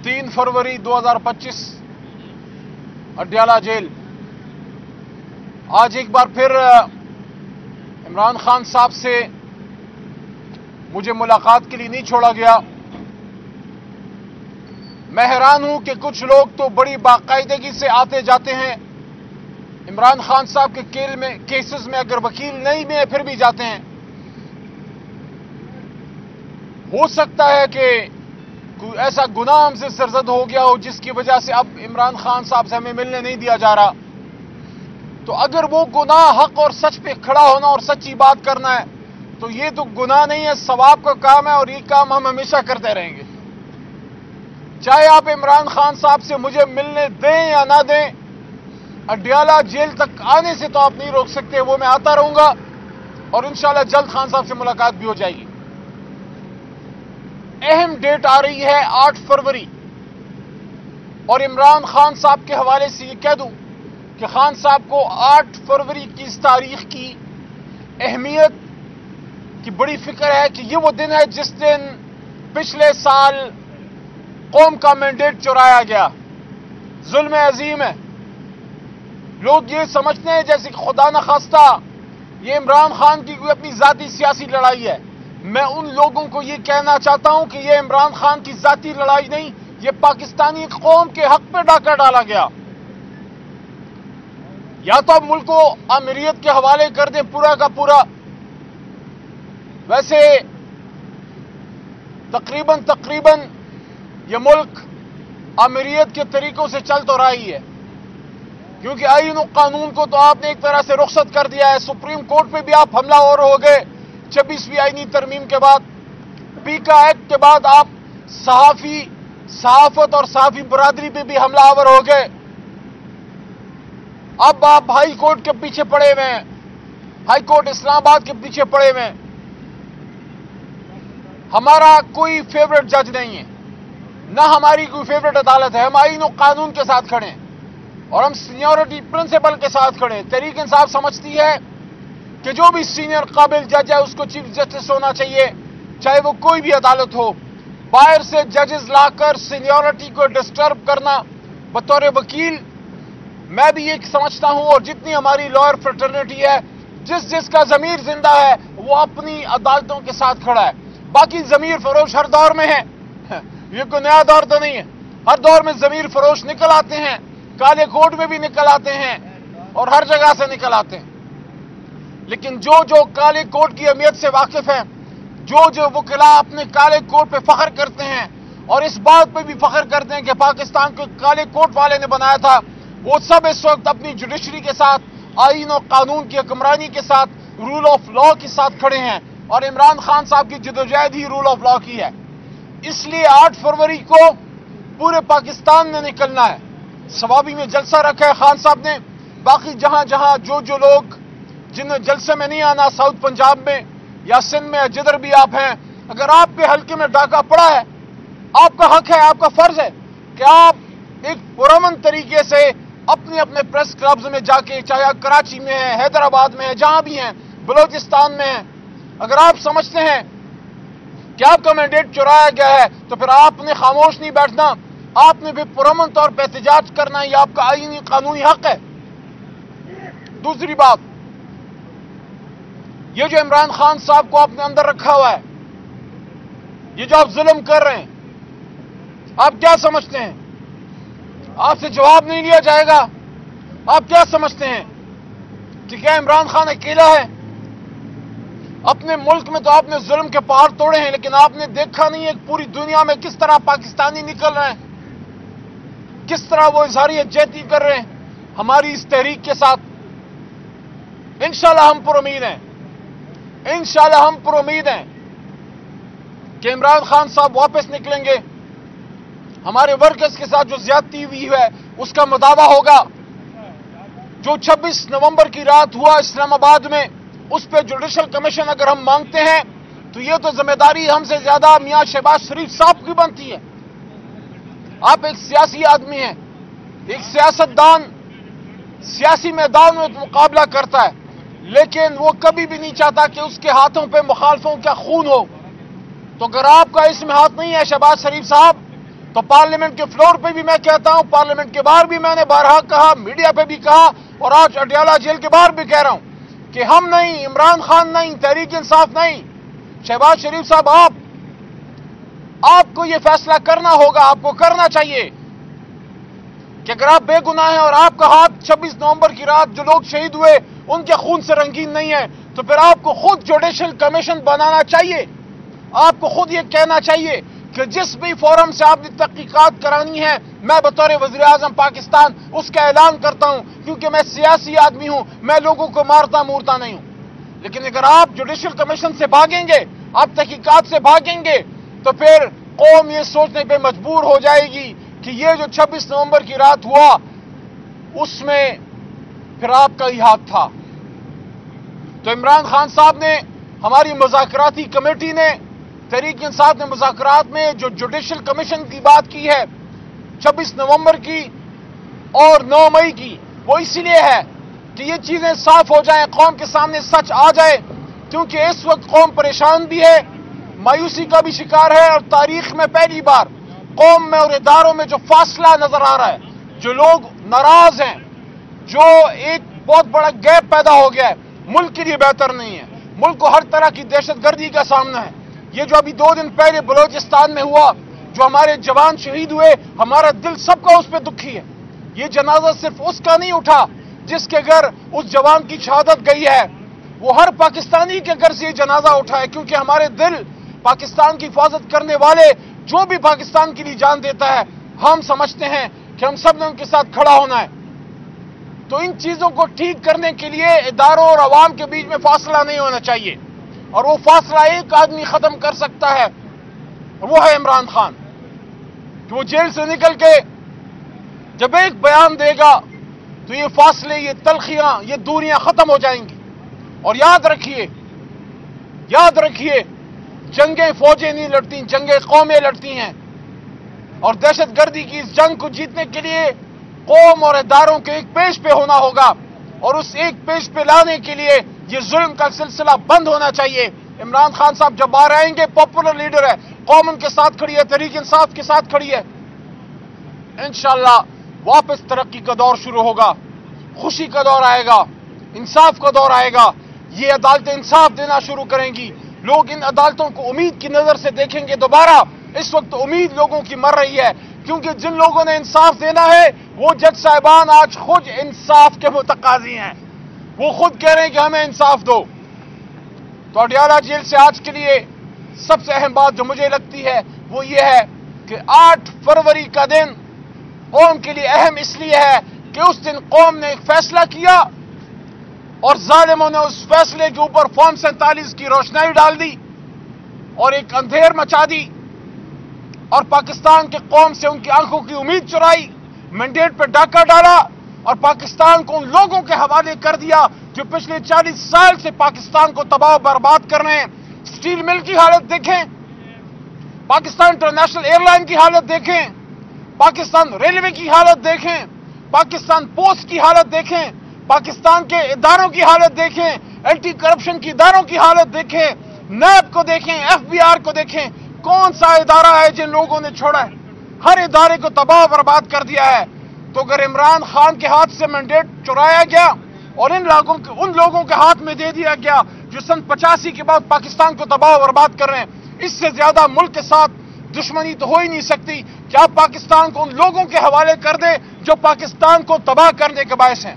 3 फरवरी 2025 Adiala jail. आज एक बार फिर इमरान खान साहब से मुझे मुलाकात के लिए नहीं छोड़ा गया। मैं हैरान हूं कि कुछ लोग तो बड़ी बाकायदगी से आते जाते हैं। इमरान खान साहब के केसेस में अगर वकील नहीं में फिर भी जाते हैं। हो सकता है कि कोई ऐसा गुनाह हमसे सरजद हो गया हो जिसकी वजह से अब इमरान खान साहब से हमें मिलने नहीं दिया जा रहा। तो अगर वो गुनाह हक और सच पे खड़ा होना और सच्ची बात करना है तो ये तो गुनाह नहीं है, सवाब का काम है और ये काम हम हमेशा करते रहेंगे। चाहे आप इमरान खान साहब से मुझे मिलने दें या ना दें, अडयाला जेल तक आने से तो आप नहीं रोक सकते। वो मैं आता रहूंगा और इंशाल्लाह जल्द खान साहब से मुलाकात भी हो जाएगी। अहम डेट आ रही है 8 फरवरी और इमरान खान साहब के हवाले से ये कह दूं कि खान साहब को 8 फरवरी की इस तारीख की अहमियत की बड़ी फिक्र है कि ये वो दिन है जिस दिन पिछले साल कौम का मैंडेट चुराया गया। जुल्म अजीम है। लोग ये समझते हैं जैसे कि खुदा न खास्ता ये इमरान खान की कोई अपनी जाती सियासी लड़ाई है। मैं उन लोगों को ये कहना चाहता हूं कि ये इमरान खान की जाती लड़ाई नहीं, ये पाकिस्तानी कौम के हक पे डाका डाला गया। या तो अब मुल्क को अमीरियत के हवाले कर दें पूरा का पूरा। वैसे तकरीबन ये मुल्क अमीरियत के तरीकों से चल तो रहा ही है, क्योंकि आईन और कानून को तो आपने एक तरह से रुखसत कर दिया है। सुप्रीम कोर्ट पे भी आप हमलावर हो गए 26वीं आईनी तरमीम के बाद। पीका एक्ट के बाद आप सहाफत और सहाफी बरादरी पे भी हमलावर हो गए। अब आप हाई कोर्ट के पीछे पड़े हुए हैं, हाई कोर्ट इस्लामाबाद के पीछे पड़े हुए हैं। हमारा कोई फेवरेट जज नहीं है, ना हमारी कोई फेवरेट अदालत है। हम आईन और कानून के साथ खड़े हैं और हम सीनियरिटी प्रिंसिपल के साथ खड़े हैं। तहरीक इंसाफ समझती है कि जो भी सीनियर काबिल जज है उसको चीफ जस्टिस होना चाहिए, चाहे वो कोई भी अदालत हो। बाहर से जजेस लाकर सीनियरिटी को डिस्टर्ब करना बतौर वकील, मैं भी ये समझता हूं और जितनी हमारी लॉयर फ्रेटर्निटी है, जिसका जमीर जिंदा है वो अपनी अदालतों के साथ खड़ा है। बाकी जमीर फरोश हर दौर में है, ये कोई नया दौर तो नहीं है। हर दौर में जमीर फरोश निकल आते हैं, काले कोट में भी निकल आते हैं और हर जगह से निकल आते हैं। लेकिन जो काले कोट की अहमियत से वाकिफ है, जो वकीला अपने काले कोट पे फख्र करते हैं और इस बात पे भी फख्र करते हैं कि पाकिस्तान को काले कोट वाले ने बनाया था, वो सब इस वक्त अपनी जुडिशरी के साथ, आईन और कानून की हुक्मरानी के साथ, रूल ऑफ लॉ के साथ खड़े हैं। और इमरान खान साहब की जदोजहद ही रूल ऑफ लॉ की है। इसलिए 8 फरवरी को पूरे पाकिस्तान में निकलना है। सवाबी में जलसा रखा है खान साहब ने। बाकी जहां जो लोग जिन्हें जलसे में नहीं आना, साउथ पंजाब में या सिंध में, जिधर भी आप हैं, अगर आपके हल्के में डाका पड़ा है, आपका हक है, आपका फर्ज है कि आप एक पुरअमन तरीके से अपने प्रेस क्लब्स में जाके, चाहे कराची में है, हैदराबाद में है, जहां भी हैं, बलोचिस्तान में है, अगर आप समझते हैं कि आपका मैंडेट चुराया गया है तो फिर आपने खामोश नहीं बैठना, आपने भी पुरअमन तौर पर एहतजाज करना, ये आपका आईनी कानूनी हक है। दूसरी बात, ये जो इमरान खान साहब को आपने अंदर रखा हुआ है, ये जो आप जुल्म कर रहे हैं, आप क्या समझते हैं आपसे जवाब नहीं लिया जाएगा? आप क्या समझते हैं कि क्या इमरान खान अकेला है? अपने मुल्क में तो आपने जुल्म के पहाड़ तोड़े हैं, लेकिन आपने देखा नहीं है पूरी दुनिया में किस तरह पाकिस्तानी निकल रहे हैं, किस तरह वो इजहार यकजहती कर रहे हैं हमारी इस तहरीक के साथ। इंशाल्लाह हम पुरुम्मीद हैं, इंशाल्लाह हम पुरुम्मीद हैं कि इमरान खान साहब वापस निकलेंगे। हमारे वर्कर्स के साथ जो ज्यादती हुई है उसका मुदावा होगा। जो 26 नवंबर की रात हुआ इस्लामाबाद में, उस पर जुडिशल कमीशन अगर हम मांगते हैं तो ये तो जिम्मेदारी हमसे ज्यादा मियां शहबाज शरीफ साहब की बनती है। आप एक सियासी आदमी हैं, एक सियासतदान सियासी मैदान में मुकाबला करता है, लेकिन वो कभी भी नहीं चाहता कि उसके हाथों पे मुखालफों का खून हो। तो अगर आपका इसमें हाथ नहीं है शहबाज शरीफ साहब, تو پارلیمنٹ کے فلور پہ بھی میں کہتا ہوں، پارلیمنٹ کے باہر بھی میں نے بارہا کہا، میڈیا پہ بھی کہا، اور آج اڈیالہ جیل کے باہر بھی کہہ رہا ہوں کہ ہم نہیں، عمران خان نہیں، تحریک انصاف نہیں، شہباز شریف صاحب آپ کو یہ فیصلہ کرنا ہوگا، آپ کو کرنا چاہیے کہ اگر آپ بے گناہ ہیں اور آپ کا ہاتھ 26 نومبر کی رات جو لوگ شہید ہوئے ان کے خون سے رنگین نہیں ہے، تو پھر آپ کو خود جوڈیشل کمیشن بنانا چاہیے، آپ کو خود یہ کہنا چاہیے کہ جس بھی فورم سے آپ نے تحقیقات کرانی ہے، میں بطور وزیر اعظم پاکستان اس کا اعلان کرتا ہوں، کیونکہ میں سیاسی آدمی ہوں، میں لوگوں کو مارتا مورتا نہیں ہوں۔ لیکن اگر آپ جوڈیشل کمیشن سے بھاگیں گے، آپ تحقیقات سے بھاگیں گے، تو پھر قوم یہ سوچنے پہ مجبور ہو جائے گی کہ یہ جو 26 نومبر کی رات ہوا اس میں پھر آپ کا ہی ہاتھ تھا۔ تو عمران خان صاحب نے، ہماری مذاکراتی کمیٹی نے، تحریک انصاف نے مذاکرات میں جو جوڈیشل کمیشن کی بات کی ہے 26 نومبر کی اور 9 مئی کی، وہ اسی لیے ہے کہ یہ چیزیں صاف ہو جائیں، قوم کے سامنے سچ آ جائے، کیونکہ اس وقت قوم پریشان بھی ہے، مایوسی کا بھی شکار ہے، اور تاریخ میں پہلی بار قوم میں اور اداروں میں جو فاصلہ نظر آ رہا ہے، جو لوگ ناراض ہیں، جو ایک بہت بڑا گیپ پیدا ہو گیا ہے، ملک کے لیے بہتر نہیں ہے، ملک کو ہر طرح کی دہشت گردی کا سامنا ہے۔ یہ جو ابھی 2 دن پہلے بلوچستان میں ہوا، جو ہمارے جوان شہید ہوئے، ہمارا دل سب کا اس پہ دکھی ہے۔ یہ جنازہ صرف اس کا نہیں اٹھا جس کے گھر اس جوان کی شہادت گئی ہے، وہ ہر پاکستانی کے گھر سے یہ جنازہ اٹھا ہے، کیونکہ ہمارے دل پاکستان کی حفاظت کرنے والے جو بھی پاکستان کے لیے جان دیتا ہے، ہم سمجھتے ہیں کہ ہم سب نے ان کے ساتھ کھڑا ہونا ہے۔ تو ان چیزوں کو ٹھیک کرنے کے لیے اداروں اور عوام کے بیچ میں فاصلہ نہیں ہونا چاہیے، اور وہ فاصلہ ایک آدمی ختم کر سکتا ہے، وہ ہے عمران خان، کہ وہ جیل سے نکل کے جب ایک بیان دے گا تو یہ فاصلے، یہ تلخیاں، یہ دوریاں ختم ہو جائیں گی۔ اور یاد رکھیے جنگیں فوجیں نہیں لڑتی، جنگیں قومیں لڑتی ہیں، اور دہشت گردی کی اس جنگ کو جیتنے کے لیے قوم اور اداروں کے ایک پیج پہ ہونا ہوگا، اور اس ایک پیج پہ لانے کے لیے یہ ظلم کا سلسلہ بند ہونا چاہیے۔ عمران خان صاحب جب باہر آئیں گے، پاپولر لیڈر ہے، قوم ان کے ساتھ کھڑی ہے، تحریک انصاف کے ساتھ کھڑی ہے، انشاءاللہ واپس ترقی کا دور شروع ہوگا، خوشی کا دور آئے گا، انصاف کا دور آئے گا، یہ عدالتیں انصاف دینا شروع کریں گی، لوگ ان عدالتوں کو امید کی نظر سے دیکھیں گے دوبارہ۔ اس وقت امید لوگوں کی مر رہی ہے، کیونکہ جن لوگوں نے انصاف دینا ہے وہ جج صاحبان آج خود انصاف کے متقاضی ہیں، وہ خود کہہ رہے ہیں کہ ہمیں انصاف دو۔ تو اڈیالہ جیل سے آج کے لیے سب سے اہم بات جو مجھے لگتی ہے وہ یہ ہے کہ 8 فروری کا دن قوم کے لیے اہم اس لیے ہے کہ اس دن قوم نے ایک فیصلہ کیا اور ظالموں نے اس فیصلے کے اوپر فارم 47 کی روشنائی ڈال دی اور ایک اندھیر مچا دی، اور پاکستان کے قوم سے ان کی آنکھوں کی امید چرائی، مینڈیٹ پہ ڈاکہ ڈالا، اور پاکستان کو ان لوگوں کے حوالے کر دیا جو پچھلے 40 سال سے پاکستان کو تباہ و برباد کر رہے ہیں۔ سٹیل مل کی حالت دیکھیں، پاکستان انٹرنیشنل ایئر لائن کی حالت دیکھیں، پاکستان ریلوے کی حالت دیکھیں، پاکستان پوسٹ کی حالت دیکھیں، پاکستان کے اداروں کی حالت دیکھیں، اینٹی کرپشن کی اداروں کی حالت دیکھیں، نیب کو دیکھیں، FBR کو دیکھیں، کون سا ادارہ ہے جن لوگوں نے چھوڑا ہے؟ ہر ادارے کو تباہ و برباد کر دیا ہے۔ تو اگر عمران خان کے ہاتھ سے مینڈیٹ چرایا گیا اور ان لوگوں کے ہاتھ میں دے دیا گیا جو سن 85 کے بعد پاکستان کو تباہ و برباد کر رہے ہیں، اس سے زیادہ ملک کے ساتھ دشمنی تو ہو ہی نہیں سکتی کہ آپ پاکستان کو ان لوگوں کے حوالے کر دیں جو پاکستان کو تباہ کرنے کے باعث ہیں۔